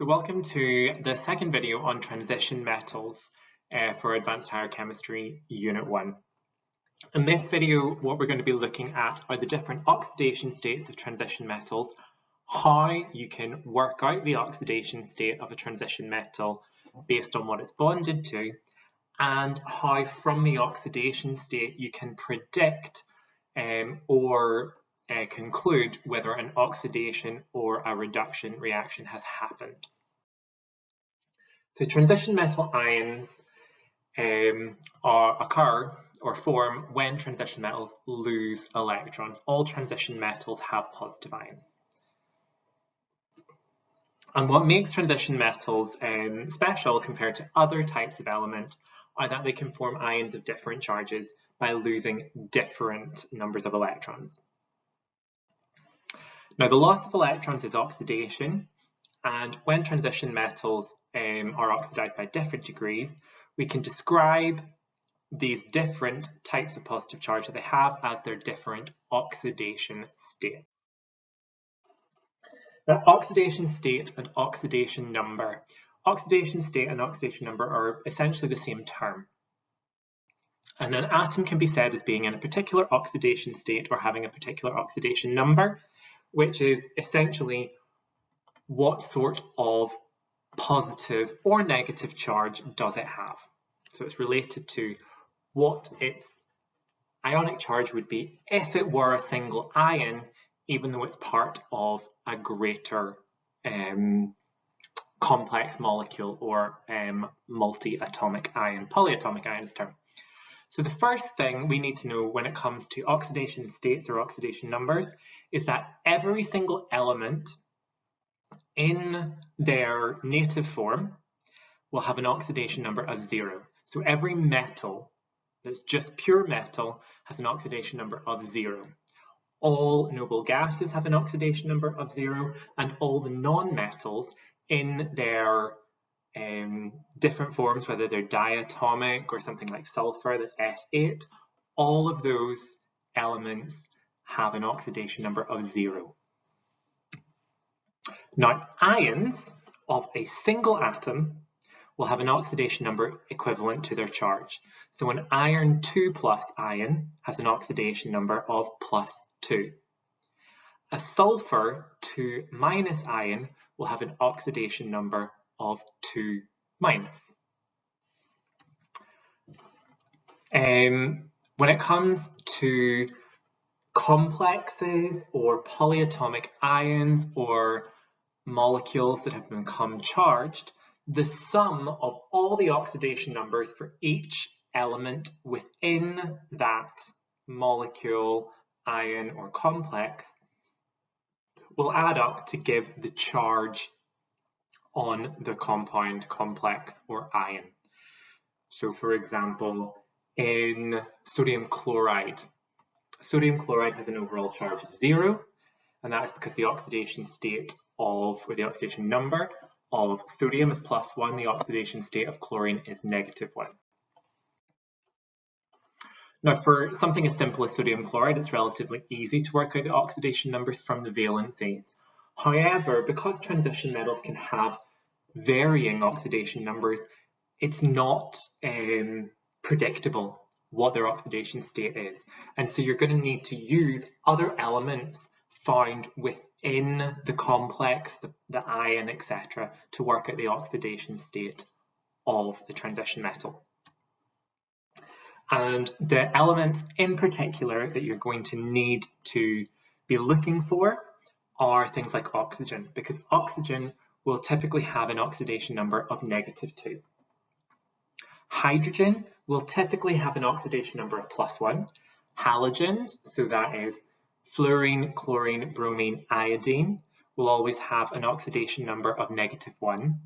So welcome to the second video on transition metals for Advanced Higher Chemistry Unit 1. In this video, what we're going to be looking at are the different oxidation states of transition metals, how you can work out the oxidation state of a transition metal based on what it's bonded to, and how from the oxidation state you can predict or conclude whether an oxidation or a reduction reaction has happened. So transition metal ions occur or form when transition metals lose electrons. All transition metals have positive ions. And what makes transition metals special compared to other types of element are that they can form ions of different charges by losing different numbers of electrons. Now, the loss of electrons is oxidation, and when transition metals are oxidized by different degrees, we can describe these different types of positive charge that they have as their different oxidation states. Now, oxidation state and oxidation number. Oxidation state and oxidation number are essentially the same term. And an atom can be said as being in a particular oxidation state or having a particular oxidation number, which is essentially what sort of positive or negative charge does it have. So it's related to what its ionic charge would be if it were a single ion, even though it's part of a greater complex molecule or multi-atomic ion, polyatomic ions term. So the first thing we need to know when it comes to oxidation states or oxidation numbers is that every single element in their native form will have an oxidation number of 0. So every metal that's just pure metal has an oxidation number of 0. All noble gases have an oxidation number of 0, and all the non-metals in their different forms, whether they're diatomic or something like sulfur, that's S8, all of those elements have an oxidation number of 0. Now, ions of a single atom will have an oxidation number equivalent to their charge. So an iron 2 plus ion has an oxidation number of +2. A sulfur 2 minus ion will have an oxidation number of 2 minus. When it comes to complexes or polyatomic ions or molecules that have become charged, the sum of all the oxidation numbers for each element within that molecule, ion, or complex will add up to give the charge on the compound, complex, or ion. So for example, in sodium chloride has an overall charge of 0, and that is because the oxidation state or the oxidation number of sodium is +1, the oxidation state of chlorine is -1. Now, for something as simple as sodium chloride, it's relatively easy to work out the oxidation numbers from the valencies. However, because transition metals can have varying oxidation numbers, it's not predictable what their oxidation state is. And so you're going to need to use other elements found within the complex, the ion, etc., to work out the oxidation state of the transition metal. And the elements in particular that you're going to need to be looking for are things like oxygen, because oxygen will typically have an oxidation number of -2. Hydrogen will typically have an oxidation number of +1. Halogens, so that is fluorine, chlorine, bromine, iodine, will always have an oxidation number of -1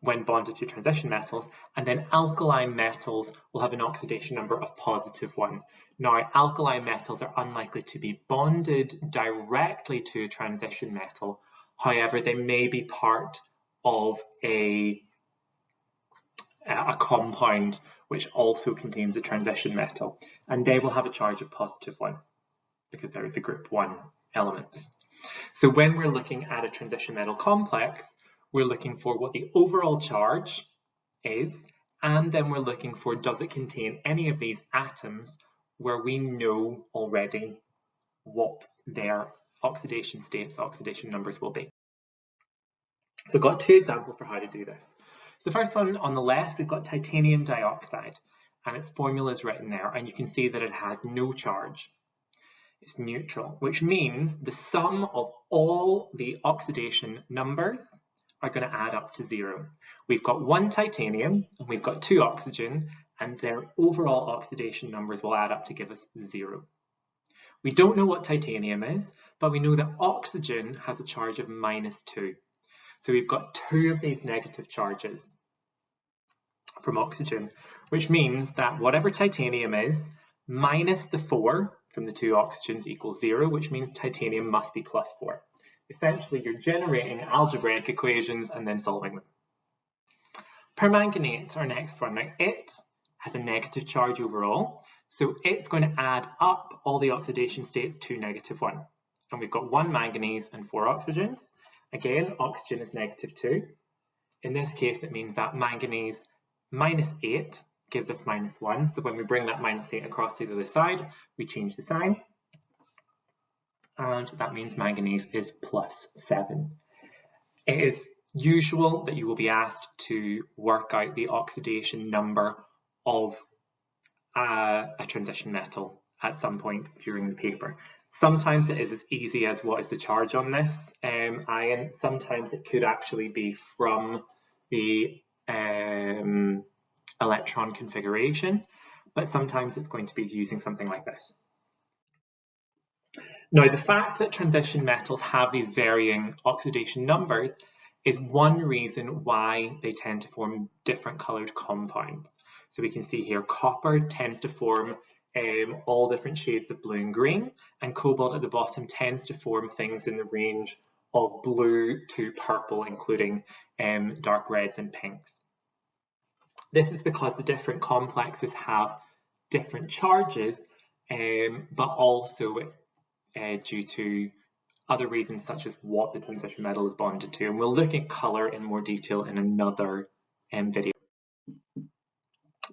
when bonded to transition metals, and then alkali metals will have an oxidation number of +1. Now, alkali metals are unlikely to be bonded directly to a transition metal. However, they may be part of a compound which also contains a transition metal, and they will have a charge of +1 because they're the group 1 elements. So when we're looking at a transition metal complex, we're looking for what the overall charge is, and then we're looking for does it contain any of these atoms where we know already what their oxidation states, oxidation numbers will be. So I've got two examples for how to do this. So the first one on the left, we've got titanium dioxide, and its formula is written there, and you can see that it has no charge. It's neutral, which means the sum of all the oxidation numbers are going to add up to 0. We've got one titanium and we've got two oxygen, and their overall oxidation numbers will add up to give us 0. We don't know what titanium is, but we know that oxygen has a charge of -2. So we've got two of these negative charges from oxygen, which means that whatever titanium is, minus the 4 from the two oxygens equals 0, which means titanium must be +4. Essentially, you're generating algebraic equations and then solving them. Permanganate, our next one. Now, it has a negative charge overall, so it's going to add up all the oxidation states to -1. And we've got 1 manganese and 4 oxygens. Again, oxygen is -2. In this case, it means that manganese -8 gives us -1. So when we bring that -8 across to the other side, we change the sign. And that means manganese is +7. It is usual that you will be asked to work out the oxidation number of a transition metal at some point during the paper. Sometimes it is as easy as what is the charge on this ion. Sometimes it could actually be from the electron configuration, but sometimes it's going to be using something like this. Now, the fact that transition metals have these varying oxidation numbers is one reason why they tend to form different coloured compounds. So we can see here copper tends to form all different shades of blue and green, and cobalt at the bottom tends to form things in the range of blue to purple, including dark reds and pinks. This is because the different complexes have different charges, but also it's due to other reasons such as what the transition metal is bonded to. And we'll look at colour in more detail in another video.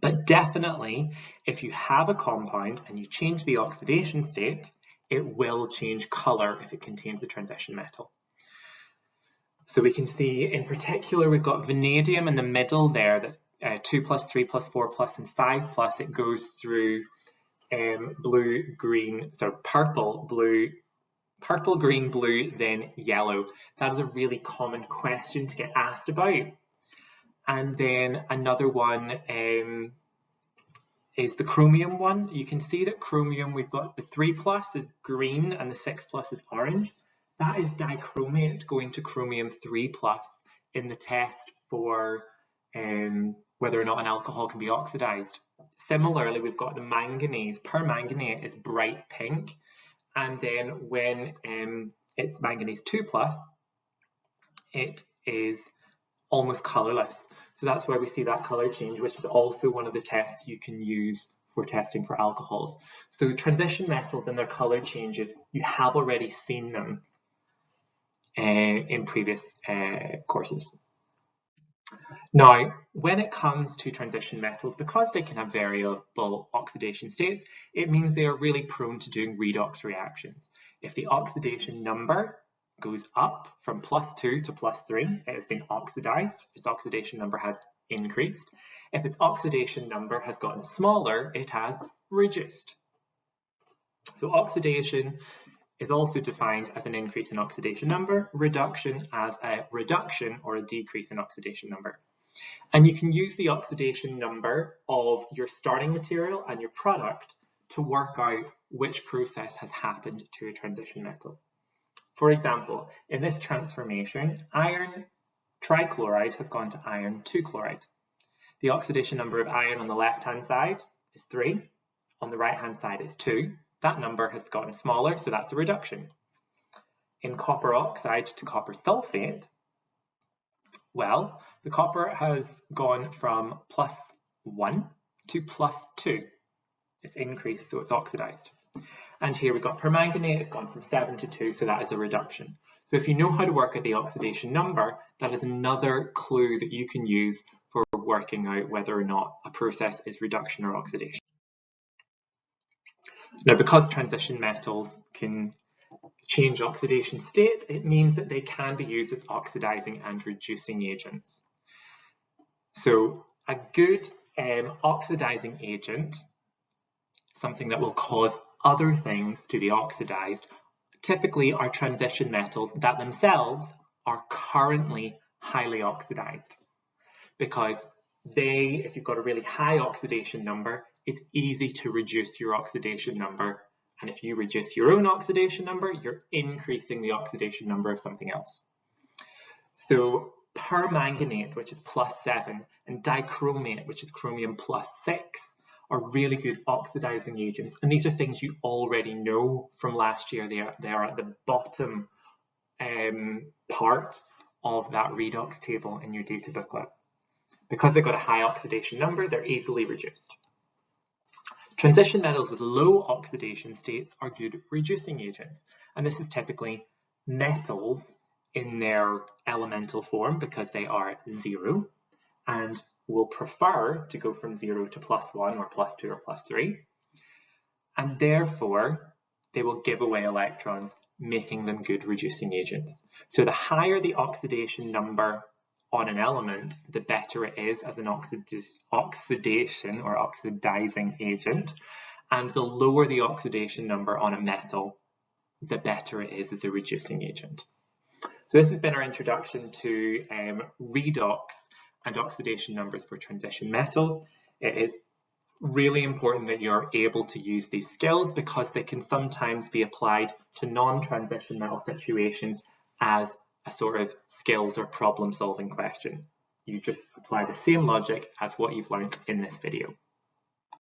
But definitely, if you have a compound and you change the oxidation state, it will change colour if it contains a transition metal. So we can see in particular we've got vanadium in the middle there, that 2+, 3+, 4+, and 5+, it goes through blue, green, so purple, green, blue, then yellow. That is a really common question to get asked about. And then another one is the chromium one. You can see that chromium, we've got the 3+ is green and the 6+ is orange. That is dichromate going to chromium 3+ in the test for whether or not an alcohol can be oxidized. Similarly, we've got the manganese. Permanganate is bright pink, and then when it's manganese 2+, it is almost colourless. So that's why we see that colour change, which is also one of the tests you can use for testing for alcohols. So transition metals and their colour changes, you have already seen them in previous courses. Now, when it comes to transition metals, because they can have variable oxidation states, it means they are really prone to doing redox reactions. If the oxidation number goes up from +2 to +3, it has been oxidized, its oxidation number has increased. If its oxidation number has gotten smaller, it has reduced. So oxidation is also defined as an increase in oxidation number, reduction as a reduction or a decrease in oxidation number. And you can use the oxidation number of your starting material and your product to work out which process has happened to a transition metal. For example, in this transformation, iron trichloride has gone to iron 2-chloride. The oxidation number of iron on the left-hand side is 3, on the right-hand side is 2. That number has gotten smaller, so that's a reduction. In copper oxide to copper sulfate, well, the copper has gone from +1 to +2. It's increased, so it's oxidized. And here we've got permanganate, it's gone from 7 to 2, so that is a reduction. So if you know how to work out the oxidation number, that is another clue that you can use for working out whether or not a process is reduction or oxidation. Now, because transition metals can change oxidation state, it means that they can be used as oxidizing and reducing agents. So a good oxidizing agent, something that will cause other things to be oxidized, typically are transition metals that themselves are currently highly oxidized, because they, if you've got a really high oxidation number, it's easy to reduce your oxidation number. And if you reduce your own oxidation number, you're increasing the oxidation number of something else. So permanganate, which is +7, and dichromate, which is chromium +6, are really good oxidizing agents. And these are things you already know from last year. They are at the bottom part of that redox table in your data booklet. Because they've got a high oxidation number, they're easily reduced. Transition metals with low oxidation states are good reducing agents. And this is typically metals in their elemental form, because they are 0 and will prefer to go from 0 to +1 or +2 or +3. And therefore, they will give away electrons, making them good reducing agents. So the higher the oxidation number on an element, the better it is as an oxidation or oxidizing agent. And the lower the oxidation number on a metal, the better it is as a reducing agent. So this has been our introduction to redox and oxidation numbers for transition metals. It is really important that you're able to use these skills, because they can sometimes be applied to non-transition metal situations as a sort of skills or problem solving question. You just apply the same logic as what you've learned in this video.